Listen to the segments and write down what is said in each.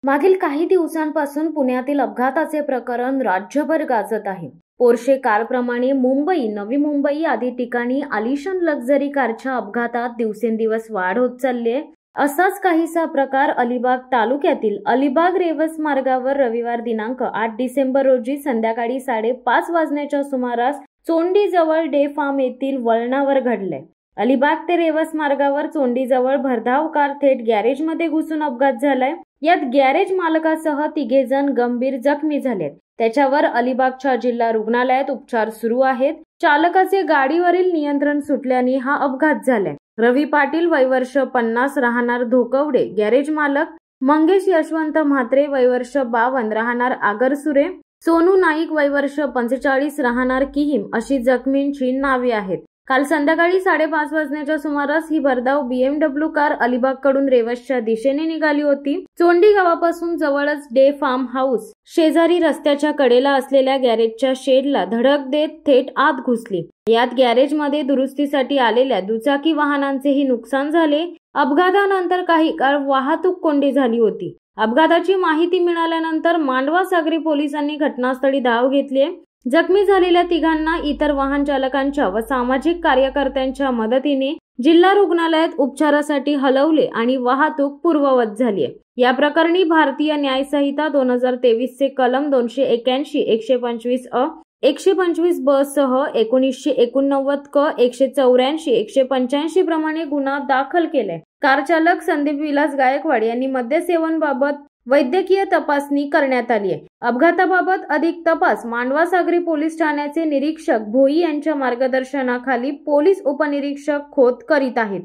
मागील काही दिवसांपासून पुण्यातील अपघाताचे प्रकरण राज्यभर गाजत आहे। पोर्शे कारप्रमाणे मुंबई, नवी मुंबई आदी ठिकाणी आलिशान लक्झरी कारच्या अपघातात दिवसेंदिवस वाढ होत चालली आहे। असाच काहीसा प्रकार अलिबाग तालुक्यातील अलिबाग रेवस मार्गावर रविवार दिनांक 8 डिसेंबर रोजी संध्याकाळी 5:30 वाजण्याच्या सुमारास चोंडीजवळ डे फार्म येथील वळणावर घडले। अलिबाग ते रेवस मार्गावर चोंडीजवळ भरधाव कार थेट गॅरेजमध्ये घुसून अपघात झालाय। यात गॅरेज मालकासह 3 जण गंभीर जखमी झालेत। त्याच्यावर अलिबागच्या जिल्हा रुग्णालयात उपचार सुरू आहेत। चालकाचे गाडीवरील नियंत्रण सुटल्याने हा अपघात झालाय। रवी पाटील वय वर्ष 50 राहणार धोकवडे, गॅरेज मालक मंगेश यशवंत म्हात्रे वय वर्ष 52 राहणार आगरसुरे, सोनू नाईक वय वर्ष 45 राहणार किहीम अशी जखमींची नावे आहेत। काल संध्याकाळी 5:30 वाजण्याच्या सुमारास ही भरधाव BMW कार अलिबाग कडून रेवसच्या दिशेने निघाली होती। चोंडी गावापासून जवळच डे फार्म हाऊस शेजारी रस्त्याच्या कडेला असलेल्या गॅरेजच्या शेडला धडक देत थेट आत घुसली। यात गॅरेजमध्ये दुरुस्तीसाठी आलेल्या दुचाकी वाहनांचेही नुकसान झाले। अपघातानंतर काही काळ वाहतूक कोंडी झाली होती। अपघाताची माहिती मिळाल्यानंतर मांडवा सागरी पोलिसांनी घटनास्थळी धाव घेतली। जखमी झालेल्या तिघांना इतर वाहन चालकांच्या व सामाजिक कार्यकर्त्यांच्या मदतीने जिल्हा रुग्णालयात उपचारासाठी हलवले आणि वाहतूक पूर्ववत झाली। या प्रकरणी भारतीय न्याय संहिता 2023 चे कलम 281, 125 अ, 125 ब सह 1989 क, 184, 185 प्रमाणे गुन्हा दाखल केलाय। कार चालक संदीप विलास गायकवाड यांनी मद्यसेवनाबाबत वैद्यकीय तपासणी करण्यात आली आहे। अपघाताबाबत अधिक तपास मांडवा सागरी पोलीस ठाण्याचे निरीक्षक भोई यांच्या मार्गदर्शनाखाली पोलीस उपनिरीक्षक खोत करीत आहेत।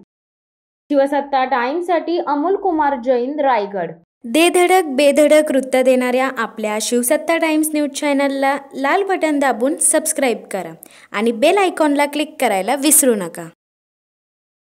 शिवसत्ता टाइम्ससाठी अमोल कुमार जैन, रायगड। दे धडक बेधडक वृत्त देणाऱ्या आपल्या शिवसत्ता टाइम्स न्यूज चॅनलला लाल बटन दाबून सबस्क्राईब करा आणि बेल आयकॉनला क्लिक करायला विसरू नका।